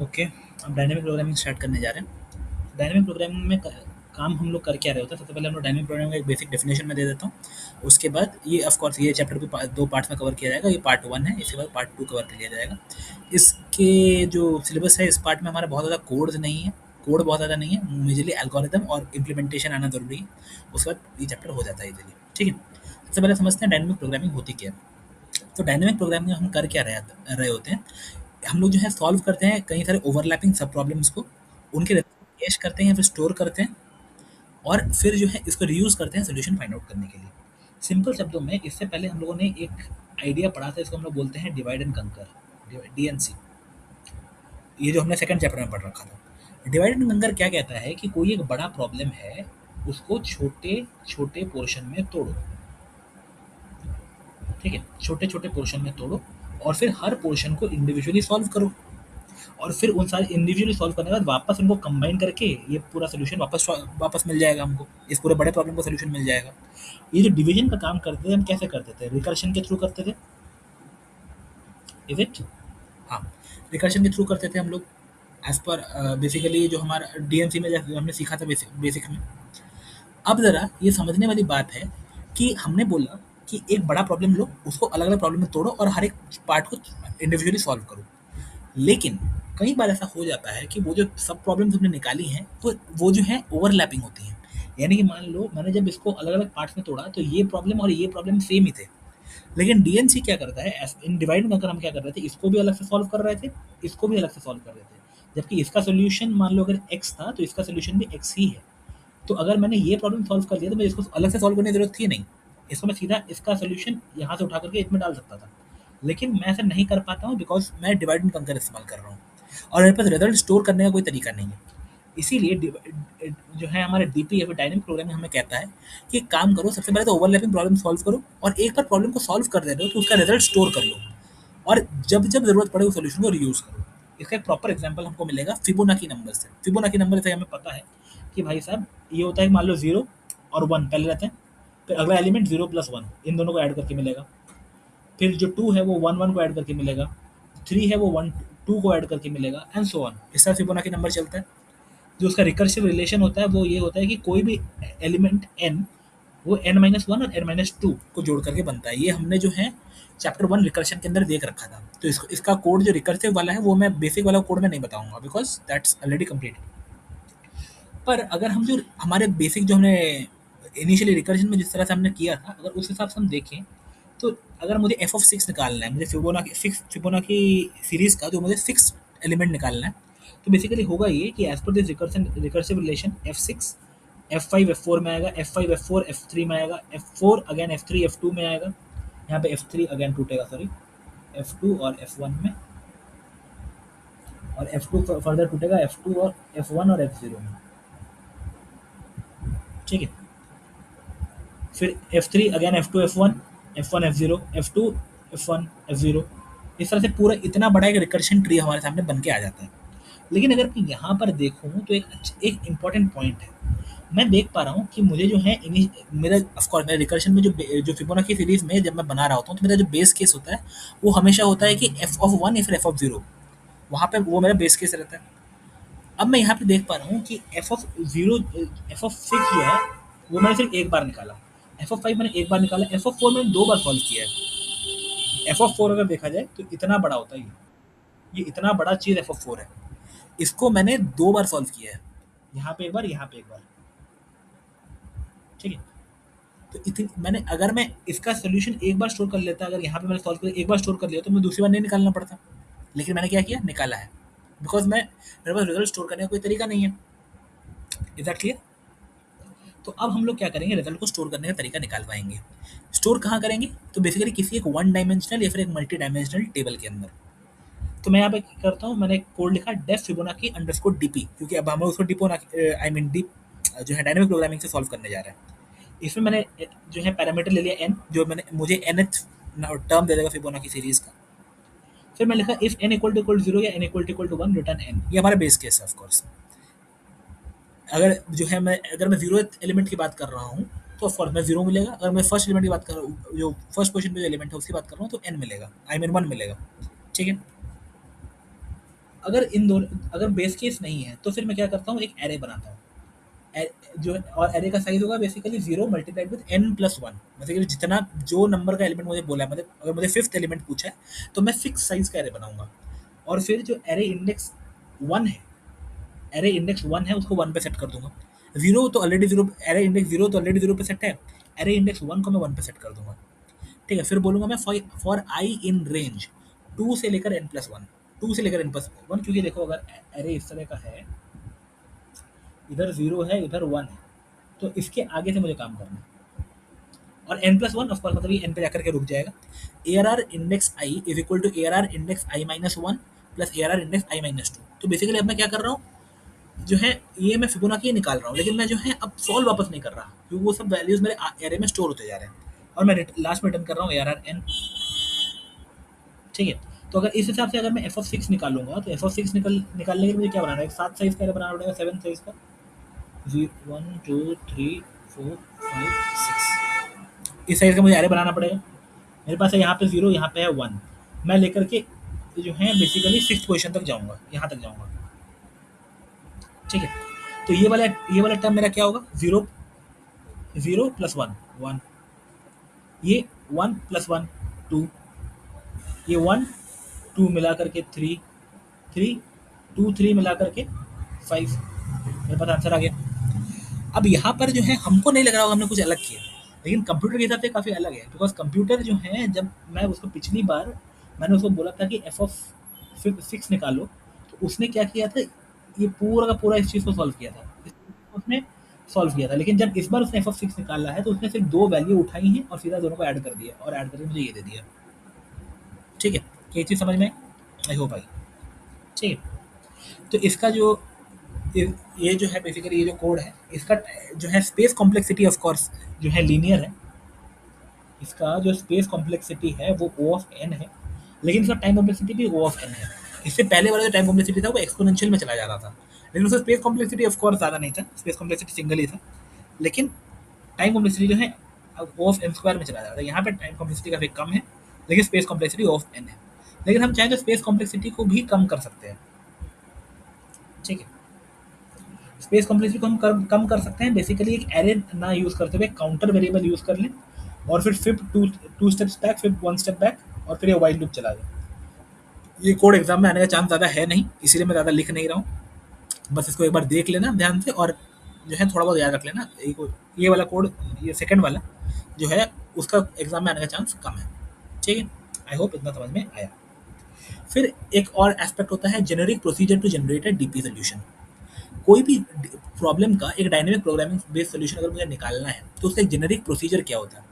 Okay, अब dynamic programming start करने जा रहे हैं। डायनामिक प्रोग्रामिंग में काम हम लोग कर क्या रहे होते हैं, सबसे पहले हम लोग डायनामिक प्रोग्रामिंग का एक बेसिक डेफिनेशन में दे देता हूँ। उसके बाद ये ऑफ कोर्स ये चैप्टर भी दो पार्ट्स में कवर किया जाएगा। ये पार्ट वन है, इसके बाद पार्ट टू कवर कर लिया जाएगा। इसके जो सिलेबस है, इस पार्ट में हमारा बहुत ज़्यादा कोड नहीं है, कोड बहुत ज़्यादा नहीं है, मेजरली एल्गोरिदम और इम्प्लीमेंटेशन आना ज़रूरी है। उसके बाद ये चैप्टर हो जाता है इजीली। ठीक है, सबसे पहले समझते हैं डायनामिक प्रोग्रामिंग होती क्या है। तो डायनामिक प्रोग्रामिंग में हम कर क्या रहे होते हैं, हम लोग जो है सॉल्व करते हैं कई सारे ओवरलैपिंग सब प्रॉब्लम्स को, उनके कैश करते हैं या फिर स्टोर करते हैं, और फिर जो है इसको रीयूज़ करते हैं सोल्यूशन फाइंड आउट करने के लिए। सिंपल शब्दों में इससे पहले हम लोगों ने एक आइडिया पढ़ा था, इसको हम लोग बोलते हैं डिवाइड एंड कंकर, डीएनसी। ये जो हमने सेकंड चैप्टर में पढ़ रखा था। डिवाइड एंड कंकर क्या कहता है कि कोई एक बड़ा प्रॉब्लम है, उसको छोटे छोटे पोर्शन में तोड़ो। ठीक है, छोटे छोटे पोर्शन में तोड़ो और फिर हर पोर्शन को इंडिविजुअली सॉल्व करो, और फिर उन सारे इंडिविजुअली सॉल्व करने के बाद वापस उनको कंबाइन करके ये पूरा सोल्यूशन वापस वापस मिल जाएगा हमको, इस पूरे बड़े प्रॉब्लम का सोल्यूशन मिल जाएगा। ये जो डिवीजन का काम करते थे हम कैसे करते थे, रिकर्शन के थ्रू करते थे। Is it? हाँ, रिकर्शन के थ्रू करते थे हम लोग, एज पर बेसिकली जो हमारा डीएमसी में जैसे हमने सीखा था बेसिक में। अब ज़रा ये समझने वाली बात है कि हमने बोला कि एक बड़ा प्रॉब्लम लो, उसको अलग अलग प्रॉब्लम में तोड़ो और हर एक पार्ट को इंडिविजुअली सॉल्व करो। लेकिन कई बार ऐसा हो जाता है कि वो जो सब प्रॉब्लम्स हमने निकाली हैं, तो वो जो है ओवरलैपिंग होती हैं। यानी कि मान लो मैंने जब इसको अलग अलग पार्ट्स में तोड़ा तो ये प्रॉब्लम और ये प्रॉब्लम सेम ही थे। लेकिन डीएनसी क्या करता है, इन डिवाइड में अगर हम क्या कर रहे थे, इसको भी अलग से सॉल्व कर रहे थे, इसको भी अलग से सॉल्व कर रहे थे, जबकि इसका सोल्यूशन मान लो अगर एक्स था तो इसका सोल्यूशन भी एक्स ही है। तो अगर मैंने ये प्रॉब्लम सॉल्व कर लिया तो मैं इसको अलग से सॉल्व करने की जरूरत थी नहीं, इसको मैं सीधा इसका सोल्यूशन यहाँ से उठा करके इसमें डाल सकता था। लेकिन मैं ऐसा नहीं कर पाता हूँ बिकॉज मैं डिवाइड एंड कंकर इस्तेमाल कर रहा हूँ और मेरे पास रिजल्ट स्टोर करने का कोई तरीका नहीं है। इसीलिए जो है हमारे डीपी या फिर डायनेमिक प्रोग्रामिंग हमें कहता है कि एक काम करो, सबसे पहले तो ओवरलैपिंग प्रॉब्लम सॉल्व करो, और एक बार प्रॉब्लम को सॉल्व कर दे रहे हो तो उसका रिजल्ट स्टोर कर लो, और जब जब जरूरत पड़े उस सोल्यूशन को रीयूज करो। इसका एक प्रॉपर एग्जांपल हमको मिलेगा फिबोनाची नंबर से। फिबोनाची नंबर से हमें पता है कि भाई साहब ये होता है कि मान लो 0 और 1 पहले रहते हैं, फिर अगला एलिमेंट 0 प्लस 1 इन दोनों को ऐड करके मिलेगा, फिर जो 2 है वो 1 1 को ऐड करके मिलेगा, 3 है वो 1 2 को ऐड करके मिलेगा, एंड सो ऑन। इस तरह फिबोनाची नंबर चलता है। जो उसका रिकर्सिव रिलेशन होता है वो ये होता है कि कोई भी एलिमेंट n, वो n माइनस वन और n माइनस टू को जोड़ करके बनता है। ये हमने जो है चैप्टर वन रिकर्शन के अंदर देख रखा था। तो इसको इसका कोड जो रिकर्सिव वाला है वो मैं बेसिक वाला कोड में नहीं बताऊंगा बिकॉज दैट्स ऑलरेडी कंप्लीट। पर अगर हम जो हमारे बेसिक जो हमने इनिशियली रिकर्शन में जिस तरह से हमने किया था, अगर उस हिसाब से हम देखें, तो अगर मुझे एफ ऑफ सिक्स निकालना है, मुझे फिबोना की सीरीज का जो मुझे सिक्स एलिमेंट निकालना है, तो बेसिकली होगा ये कि as per this recursive relation F six F five F four में आएगा, F five F four F three में आएगा, F four again F three F two में आएगा, यहाँ पे एफ थ्री अगेन टूटेगा, सॉरी, एफ टू और एफ वन में, और एफ टू फर्दर टूटेगा एफ टू और एफ वन और एफ जीरो में। ठीक है, फिर F three again F one F zero, F two F one F zero. इस तरह से पूरा इतना बड़ा एक रिकर्शन ट्री हमारे सामने बन के आ जाता है। लेकिन अगर मैं यहाँ पर देखूँ तो एक इम्पॉर्टेंट पॉइंट है। मैं देख पा रहा हूँ कि मुझे जो है मेरा ऑफकोर्स मेरे रिकर्शन में जो फिबोनाची सीरीज में जब मैं बना रहा होता हूँ तो मेरा जो बेस केस होता है वो हमेशा होता है कि एफ ऑफ वन या फिर एफ ऑफ जीरो, वहाँ पे वो मेरा बेस केस रहता है। अब मैं यहाँ पे देख पा रहा हूँ कि F of zero, F of six जो है वो मैंने सिर्फ एक बार निकाला, एफ ऑफ फाइव मैंने एक बार निकाला, एफ ऑफ फोर मैंने दो बार सॉल्व किया है। एफ ऑफ फोर अगर देखा जाए तो इतना बड़ा होता है ये इतना बड़ा चीज़ एफ ऑफ फोर है, इसको मैंने दो बार सॉल्व किया है, यहाँ पे एक बार, यहाँ पे एक बार। ठीक है, तो इतनी मैंने, अगर मैं इसका सोल्यूशन एक बार स्टोर कर लेता, अगर यहाँ पे मैंने सॉल्व कर एक बार स्टोर कर लिया तो मैं दूसरी बार नहीं निकालना पड़ता। लेकिन मैंने क्या किया, निकाला है, बिकॉज मेरे पास रिजल्ट स्टोर करने का कोई तरीका नहीं है। Is that clear? तो अब हम लोग क्या करेंगे, रिजल्ट को स्टोर करने का तरीका निकाल पाएंगे। स्टोर कहाँ करेंगे, तो बेसिकली किसी एक वन डायमेंशनल या फिर एक मल्टी डायमेंशनल टेबल के अंदर। तो मैं यहाँ पे क्या करता हूँ, मैंने कोड लिखा डेफ फिबोनाची अंडरस्कोर डीपी, क्योंकि अब हम लोग उसको डिपो आई मीन डीप जो है डायनेमिक प्रोग्रामिंग से सॉल्व करने जा रहे हैं। इसमें मैंने जो है पैरामीटर ले लिया एन, जो मैंने मुझे nth टर्म दे देगा फिबोनाची सीरीज का। फिर मैं लिखा if n equal to zero या n equal to one return n। ये हमारा बेस केस है ऑफ कोर्स। अगर जो है मैं जीरो एलिमेंट की बात कर रहा हूँ तो ऑफ कोर्स मैं जीरो मिलेगा। अगर मैं फर्स्ट एलिमेंट की बात कर रहा हूँ, जो फर्स्ट पोजीशन पे जो एलिमेंट है उसकी बात कर रहा हूँ, तो n मिलेगा, आई मीन वन मिलेगा। ठीक है, अगर इन दोनों अगर बेस केस नहीं है तो फिर मैं क्या करता हूँ, एक एरे बनाता हूँ। जो और एरे का साइज होगा basically 0 multiplied with n plus one. Basically जितना जो नंबर का एलिमेंट मुझे बोला है, मतलब अगर मुझे फिफ्थ एलिमेंट पूछा है तो मैं फिक्स साइज का एरे बनाऊंगा। और फिर जो एरे इंडेक्स वन है, एरे इंडेक्स वन है उसको वन पे सेट कर दूंगा। जीरो तो already zero, array index zero तो ऑलरेडी जीरो पे सेट है, एरे इंडेक्स वन को मैं वन पे सेट कर दूंगा। ठीक है, फिर बोलूंगा मैं for I in range two से लेकर एन प्लस वन, टू से लेकर एन प्लस वन, क्योंकि देखो अगर एरे इस तरह का है, इधर जीरो है इधर वन है, तो इसके आगे से मुझे काम करना है। और एन प्लस वन ऑफकोर्स मतलब ये एन पे जाकर के रुक जाएगा। A R R index I is equal to A R R index I minus one plus A R R index I minus two. तो बेसिकली अब मैं क्या कर रहा हूँ, जो है ये मैं फिबोनाची निकाल रहा हूँ, लेकिन मैं जो है अब सॉल्व वापस नहीं कर रहा, क्योंकि वो सब वैल्यूज मेरे एरे में स्टोर होते जा रहे हैं। और मैं लास्ट में रिटर्न कर रहा हूँ ए आर आर एन। ठीक है, तो अगर इस हिसाब से अगर मैं एफ ऑफ सिक्स निकालूंगा तो एफ ऑफ सिक्स निकालने के लिए मुझे क्या बनाना है, एक सात साइज का array बनाना पड़ेगा, सेवन साइज का। जी one two three four five six, इस साइज का मुझे एरे बनाना पड़ेगा। मेरे पास है यहाँ पे जीरो, यहाँ पे है वन, मैं लेकर के जो है बेसिकली सिक्स पोजिशन तक जाऊँगा, यहाँ तक जाऊँगा। ठीक है, तो ये वाला टर्म मेरा क्या होगा, zero, zero plus one one, ये वन प्लस वन टू, ये वन टू मिला करके थ्री, थ्री टू थ्री मिला करके फाइव। मेरे पास आंसर आ गया। अब यहाँ पर जो है हमको नहीं लग रहा होगा हमने कुछ अलग किया, लेकिन कंप्यूटर के हिसाब से काफ़ी अलग है, बिकॉज कंप्यूटर जो है, जब मैं उसको पिछली बार मैंने उसको बोला था कि एफ ऑफ सिक्स निकालो, तो उसने क्या किया था, ये पूरा का पूरा इस चीज़ को सॉल्व किया था, उसने सॉल्व किया था। लेकिन जब इस बार उसने एफ ऑफ सिक्स निकाला है तो उसने सिर्फ दो वैल्यू उठाई हैं और सीधा दोनों को ऐड कर दिया, और ऐड करके मुझे ये दे दिया। ठीक है, ये चीज़ समझ में आई होप आई। ठीक है, तो इसका जो ये जो है बेसिकली ये जो कोड है इसका जो है स्पेस कॉम्प्लेक्सिटी ऑफ कोर्स जो है लीनियर है। इसका जो स्पेस कॉम्प्लेक्सिटी है वो O ऑफ n है, लेकिन इसका टाइम कॉम्प्लेक्सिटी भी O ऑफ n है। इससे पहले वाला जो टाइम कॉम्प्लेक्सिटी था वो एक्सपोनेंशियल में चला जा रहा था, लेकिन उसका स्पेस कॉम्प्लेक्सिटी ऑफ कोर्स ज़्यादा नहीं था, स्पेस कॉम्प्लेक्सिटी सिंगल ही था, लेकिन टाइम कॉम्प्लेक्सिटी जो है अब O ऑफ n स्क्वायर में चला जा रहा था। यहाँ पे टाइम कॉम्प्लेक्सिटी काफ़ी कम है, लेकिन space complexity O of n है। लेकिन हम चाहें तो स्पेस कॉम्प्लेक्सिटी को भी कम कर सकते हैं। ठीक है, स्पेस कॉम्प्लेक्सिटी को हम कम कर सकते हैं, बेसिकली एक एरे ना यूज़ करते हुए काउंटर वेरिएबल यूज़ कर लें, और फिर फिर टू स्टेप्स बैक, फिर वन स्टेप बैक, और फिर ये वाइल लूप चला दें। ये कोड एग्जाम में आने का चांस ज़्यादा है नहीं, इसीलिए मैं ज़्यादा लिख नहीं रहा हूँ। बस इसको एक बार देख लेना ध्यान से, और जो है थोड़ा बहुत याद रख लेना। ये वाला कोड, ये सेकंड वाला जो है उसका एग्जाम में आने का चांस कम है। ठीक है, आई होप इतना समझ में आया। फिर एक और एस्पेक्ट होता है generic procedure to generate a DP solution. कोई भी प्रॉब्लम का एक डायनेमिक प्रोग्रामिंग बेस्ड सोल्यूशन अगर मुझे निकालना है तो उसका एक जेनेरिक प्रोसीजर क्या होता है।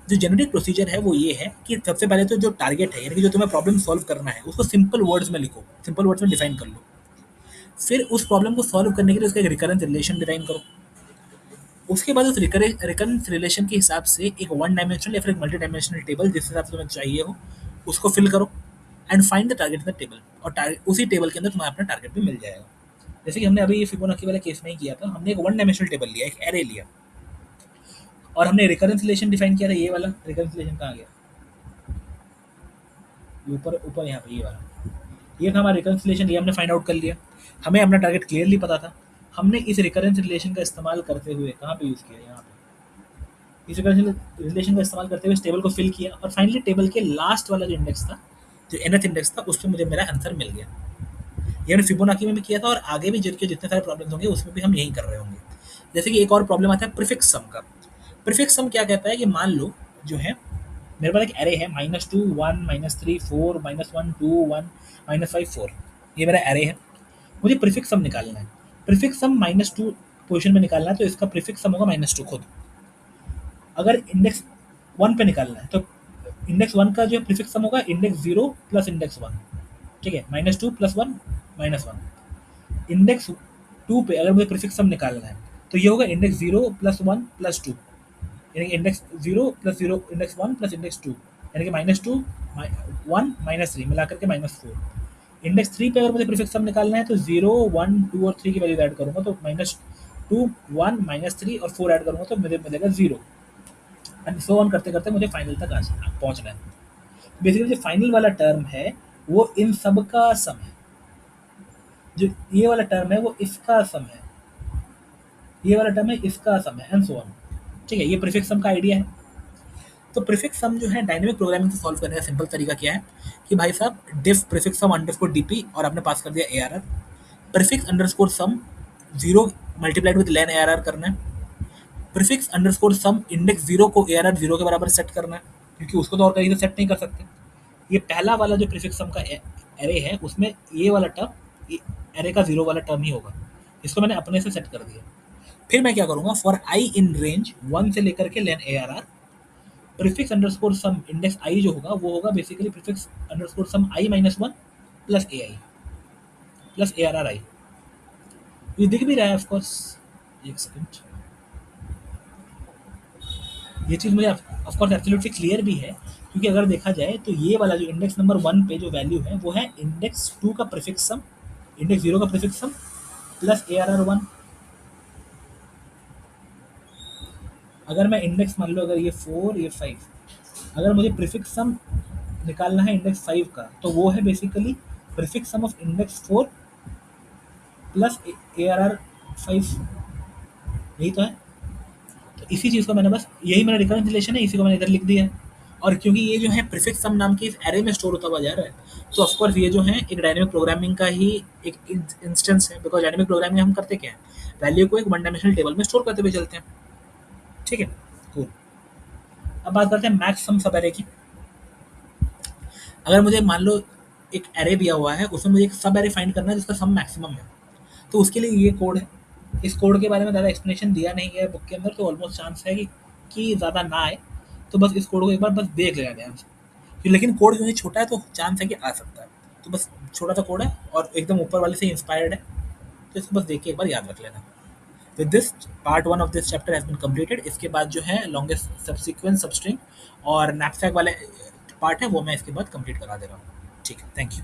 जो जेनेरिक प्रोसीजर है वो ये है कि सबसे पहले तो जो टारगेट है, यानी कि जो तुम्हें प्रॉब्लम सॉल्व करना है, उसको सिंपल वर्ड्स में लिखो, सिंपल वर्ड्स में डिफाइन कर लो। फिर उस प्रॉब्लम को सॉल्व करने के लिए उसका एक रिकरेंस रिलेशन डिफाइन करो। उसके बाद उस रिकरेंस रिलेशन के हिसाब से एक वन डायमेंशनल या फिर एक मल्टी डायमेंशनल टेबल जिस हिसाब से तुम्हें चाहिए हो उसको फिल करो, and find the target in the table. और उसी टेबल के अंदर तुम्हें अपना टारगेट भी मिल जाएगा। जैसे कि हमने अभी ये फिबोनाची वाला केस नहीं किया था, हमने एक वन डायमेंशनल टेबल लिया, एक एरे लिया, और हमने रिकरेंस रिलेशन डिफाइन किया था। ये वाला रिकरेंस रिलेशन कहाँ गया, ऊपर ऊपर यहाँ पे ये वाला, ये था हमारा रिकरेंस रिलेशन, ये हमने फाइंड आउट कर लिया। हमें अपना टारगेट क्लियरली पता था। हमने इस रिकरेंस रिलेशन का इस्तेमाल करते हुए कहाँ पे यूज़ किया, यहाँ पे इस रिकरेंस रिलेशन का इस्तेमाल करते हुए इस टेबल को फिल किया, और फाइनली टेबल के लास्ट वाला जो इंडेक्स था, जो nth इंडेक्स था, उस पर मुझे मेरा आंसर मिल गया। ये हमने फिबोनाची में भी किया था, और आगे भी जितने सारे प्रॉब्लम्स होंगे उसमें भी हम यही कर रहे होंगे। जैसे कि एक और प्रॉब्लम आता है प्रीफिक्स सम का। प्रीफिक्स सम क्या कहता है कि मान लो जो है मेरे पास एक एरे है minus two one minus three four minus one two one minus five four, ये मेरा एरे है। मुझे प्रीफिक्स सम निकालना है। प्रीफिक्स सम माइनस टू पोजिशन में निकालना है, तो इसका प्रीफिक्स सम होगा माइनस टू खुद। अगर इंडेक्स वन पे निकालना है तो इंडेक्स वन का जो प्रीफिक्स सम होगा index zero plus index one. ठीक है, minus two plus one minus one. Index two पे अगर मुझे प्रीफिक्स सम निकालना है तो ये होगा index zero plus one plus two, यानी कि index zero plus zero index one plus index two, यानी कि minus two one minus three मिला करके माइनस फोर। इंडेक्स थ्री पे अगर मुझे प्रीफिक्स सम निकालना है तो जीरो वन टू और थ्री की वैल्यू ऐड करूंगा तो minus two one minus three और फोर ऐड करूंगा तो मुझे मिलेगा जीरो। एंड सो ऑन करते करते मुझे फाइनल तक पहुंचना है। बेसिकली जो फाइनल वाला टर्म है वो इन सब का सम है। जो ये वाला टर्म है वो इसका सम है, ये वाला टर्म है इसका सम है, एंड सो ऑन। ठीक है, ये प्रीफिक्स सम का आइडिया है। तो प्रीफिक्स सम जो है डायनेमिक प्रोग्रामिंग से सॉल्व करने का सिंपल तरीका क्या है कि भाई साहब def prefix sum underscore DP और आपने पास कर दिया ARR, prefix underscore sum 0 multiplied with len ARR करना है, प्रीफिक्स अंडरस्कोर सम इंडेक्स 0 को एआरआर 0 के बराबर सेट करना है, क्योंकि उसको तो और कहीं से सेट नहीं कर सकते। ये पहला वाला जो प्रीफिक्स सम का एरे है उसमें ये वाला टर्म एरे का 0 वाला टर्म ही होगा, इसको मैंने अपने से सेट कर दिया। फिर मैं क्या करूंगा, फॉर आई इन रेंज 1 से लेकर के len A R R, prefix underscore sum index I जो होगा वो होगा basically prefix underscore sum I minus one plus A I plus A R R I. ये दिख भी रहा है ऑफकोर्स, एक सेकंड, ये चीज़ मुझे ऑफकोर्स एब्सोल्युटली क्लियर भी है, क्योंकि अगर देखा जाए तो ये वाला जो इंडेक्स नंबर 1 पे जो वैल्यू है वो है इंडेक्स 2 का प्रीफिक्स सम, इंडेक्स 0 का prefix sum plus A R R one. अगर मैं इंडेक्स मान लो अगर ये 4 ये 5, अगर मुझे प्रीफिक्स सम निकालना है इंडेक्स 5 का तो वो है basically prefix sum of index 4 plus A R R 5, यही तो है। तो इसी चीज़ को मैंने बस, यही मेरा रिकरेंस रिलेशन है, इसी को मैंने इधर लिख दिया है। और क्योंकि ये जो है प्रीफिक्स सम नाम के इस एरे में स्टोर होता हुआ जा रहा है, तो ऑफ कोर्स ये जो है एक डायनामिक प्रोग्रामिंग का ही एक इंस्टेंस है, बिकॉज डायनामिक प्रोग्रामिंग में हम करते क्या है, वैल्यू को एक वन डायमेंशनल टेबल में स्टोर करते हुए चलते हैं। ठीक है, कूल। अब बात करते हैं मैक्स सम सब एरे की। अगर मुझे मान लो एक एरे दिया हुआ है, उसमें मुझे एक सब एरे फाइंड करना है जिसका सम मैक्सिमम है, तो उसके लिए ये कोड है। इस कोड के बारे में ज़्यादा एक्सप्लेनेशन दिया नहीं गया है बुक के अंदर, तो ऑलमोस्ट चांस है कि ज़्यादा ना आए, तो बस इस कोड को एक बार बस देख लेना ध्यान से। लेकिन कोड जो है छोटा है तो चांस है कि आ सकता है, तो बस छोटा सा कोड है और एकदम ऊपर वाले से इंस्पायर्ड है, तो इसको बस देख के एक बार याद रख लेना। With this part 1 of this chapter has been completed. इसके बाद जो है लॉन्गेस्ट सबसिक्वेंस सबस्ट्रिंग और नैपसैक वाले पार्ट है वो मैं इसके बाद कंप्लीट करा दे रहा हूँ। ठीक है, थैंक यू।